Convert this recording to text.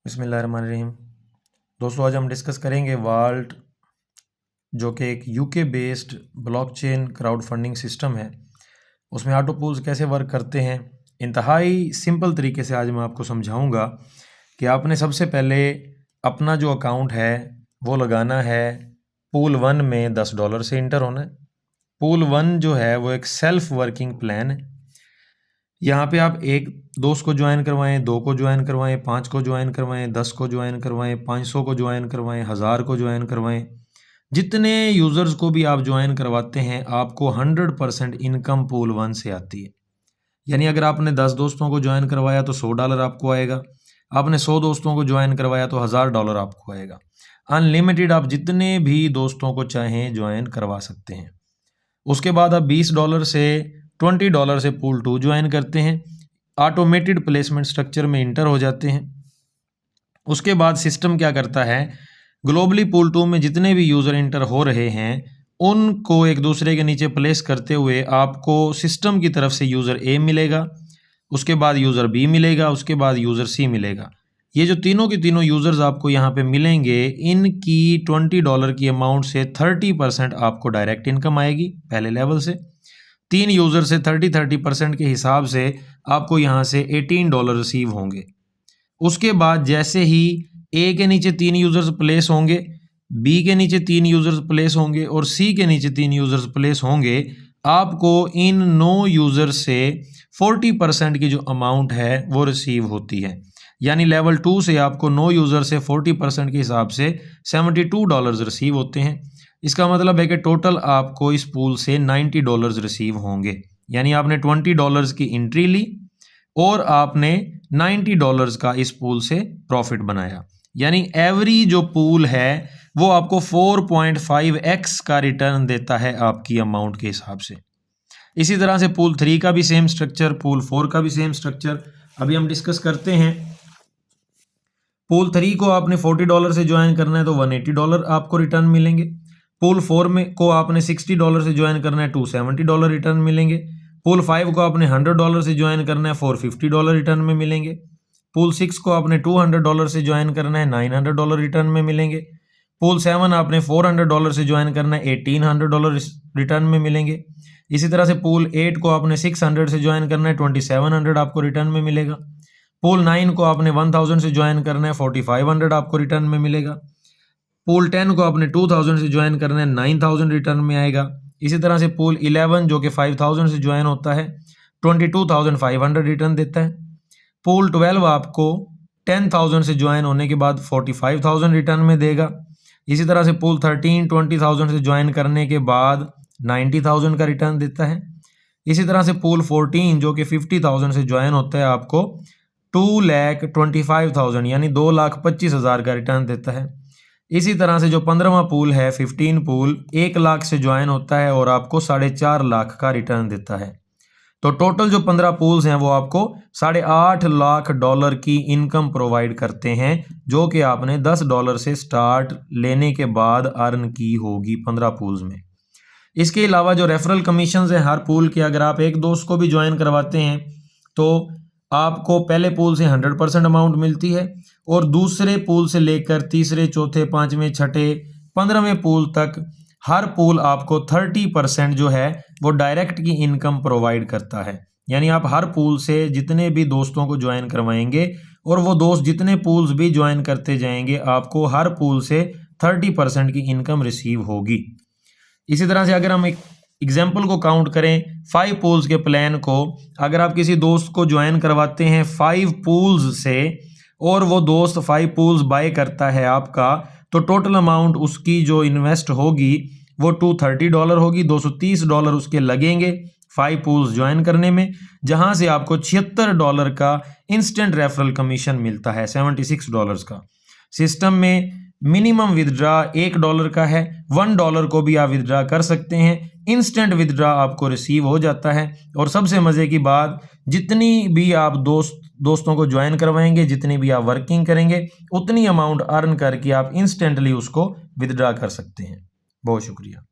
बिस्मिल्लाहिर्रहमानिर्रहीम। दोस्तों, आज हम डिस्कस करेंगे वाल्ट, जो कि एक UK based blockchain crowd funding system है। उसमें ऑटो पूल्स कैसे वर्क करते हैं, इंतहाई सिंपल तरीके से आज मैं आपको समझाऊंगा कि आपने सबसे पहले अपना जो अकाउंट है वो लगाना है पूल 1 में $10 से इंटर होना है। पूल 1 जो है वो एक सेल्फ वर्किंग प्लान है। यहाँ पे आप एक दोस्त को ज्वाइन करवाएं, 2 को ज्वाइन करवाएं, 5 को ज्वाइन करवाएं, 10 को ज्वाइन करवाएं, 500 को ज्वाइन करवाएं, 1000 को ज्वाइन करवाएं। जितने यूज़र्स को भी आप ज्वाइन करवाते हैं आपको 100% इनकम पूल 1 से आती है। यानी अगर आपने 10 दोस्तों को ज्वाइन करवाया तो $100 आपको आएगा, आपने 100 दोस्तों को ज्वाइन करवाया तो $1000 आपको आएगा। अनलिमिटेड आप जितने भी दोस्तों को चाहें ज्वाइन करवा सकते हैं। उसके बाद आप $20 से $20 से पूल 2 ज्वाइन करते हैं, ऑटोमेटेड प्लेसमेंट स्ट्रक्चर में इंटर हो जाते हैं। उसके बाद सिस्टम क्या करता है, ग्लोबली पूल 2 में जितने भी यूज़र इंटर हो रहे हैं उनको एक दूसरे के नीचे प्लेस करते हुए आपको सिस्टम की तरफ से यूज़र ए मिलेगा, उसके बाद यूज़र बी मिलेगा, उसके बाद यूज़र सी मिलेगा। ये जो तीनों के तीनों यूज़र्स आपको यहाँ पे मिलेंगे, इनकी $20 की अमाउंट से 30% आपको डायरेक्ट इनकम आएगी पहले लेवल से। 3 यूज़र से 30% के हिसाब से आपको यहाँ से $18 रिसीव होंगे। उसके बाद जैसे ही ए के नीचे 3 यूज़र्स प्लेस होंगे, बी के नीचे 3 यूज़र्स प्लेस होंगे और सी के नीचे 3 यूज़र्स प्लेस होंगे, आपको इन 9 यूज़र से 40% की जो अमाउंट है वो रिसीव होती है। यानी लेवल 2 से आपको 9 यूज़र से 40% के हिसाब से $72 रिसीव होते हैं। इसका मतलब है कि टोटल आपको इस पूल से $90 रिसीव होंगे। यानी आपने $20 की एंट्री ली और आपने $90 का इस पूल से प्रॉफिट बनाया। यानी एवरी जो पूल है वो आपको 4.5x का रिटर्न देता है आपकी अमाउंट के हिसाब से। इसी तरह से पूल 3 का भी सेम स्ट्रक्चर, पूल 4 का भी सेम स्ट्रक्चर अभी हम डिस्कस करते हैं। पूल 3 को आपने $40 से ज्वाइन करना है तो $180 आपको रिटर्न मिलेंगे। पूल 4 में को आपने $60 से ज्वाइन करना है $270 रिटर्न मिलेंगे। पूल 5 को आपने $100 से ज्वाइन करना है $450 रिटर्न में मिलेंगे। पूल 6 को आपने $200 से ज्वाइन करना है $900 रिटर्न में मिलेंगे। पूल 7 आपने $400 से ज्वाइन करना है $1800 रिटर्न में मिलेंगे। इसी तरह से पूल 8 को आपने 600 से ज्वाइन करना है $2700 आपको रिटर्न में मिलेगा। पूल 9 को आपने 1000 से ज्वाइन करना है $4500 आपको रिटर्न में मिलेगा। पूल 10 को आपने 2000 से ज्वाइन करना है 9000 रिटर्न में आएगा। इसी तरह से पूल 11 जो कि 5000 से ज्वाइन होता है 22500 रिटर्न देता है। पूल 12 आपको 10,000 से ज्वाइन होने के बाद 45,000 रिटर्न में देगा। इसी तरह से पूल 13 20,000 से ज्वाइन करने के बाद 90,000 का रिटर्न देता है। इसी तरह से पूल 14 जो कि 50,000 से ज्वाइन होता है आपको 2,25,000 यानी 2,25,000 का रिटर्न देता है। इसी तरह से जो 15वां पूल है 15 पूल 1 लाख से ज्वाइन होता है और आपको 4.5 लाख का रिटर्न देता है। तो टोटल जो 15 पूल्स हैं वो आपको $8.5 लाख की इनकम प्रोवाइड करते हैं, जो कि आपने $10 से स्टार्ट लेने के बाद अर्न की होगी 15 पूल्स में। इसके अलावा जो रेफरल कमीशंस हैं हर पूल के, अगर आप एक दोस्त को भी ज्वाइन करवाते हैं तो आपको पहले पूल से 100% अमाउंट मिलती है और दूसरे पूल से लेकर तीसरे, चौथे, 5वें, छठे, 15वें पूल तक हर पूल आपको 30% जो है वो डायरेक्ट की इनकम प्रोवाइड करता है। यानी आप हर पूल से जितने भी दोस्तों को ज्वाइन करवाएंगे और वो दोस्त जितने पूल्स भी ज्वाइन करते जाएंगे आपको हर पूल से 30% की इनकम रिसीव होगी। इसी तरह से अगर हम एक एग्जाम्पल को काउंट करें 5 पूल्स के प्लान को, अगर आप किसी दोस्त को ज्वाइन करवाते हैं 5 पूल्स से और वो दोस्त 5 पूल्स बाय करता है आपका, तो टोटल अमाउंट उसकी जो इन्वेस्ट होगी वो $230 होगी। $230 उसके लगेंगे 5 पूल्स ज्वाइन करने में, जहां से आपको $76 का इंस्टेंट रेफरल कमीशन मिलता है, $76 का। सिस्टम में मिनिमम विदड्रा $1 का है, $1 को भी आप विदड्रा कर सकते हैं। इंस्टेंट विदड्रा आपको रिसीव हो जाता है। और सबसे मज़े की बात, जितनी भी आप दोस्तों को ज्वाइन करवाएंगे, जितनी भी आप वर्किंग करेंगे, उतनी अमाउंट अर्न करके आप इंस्टेंटली उसको विदड्रा कर सकते हैं। बहुत शुक्रिया।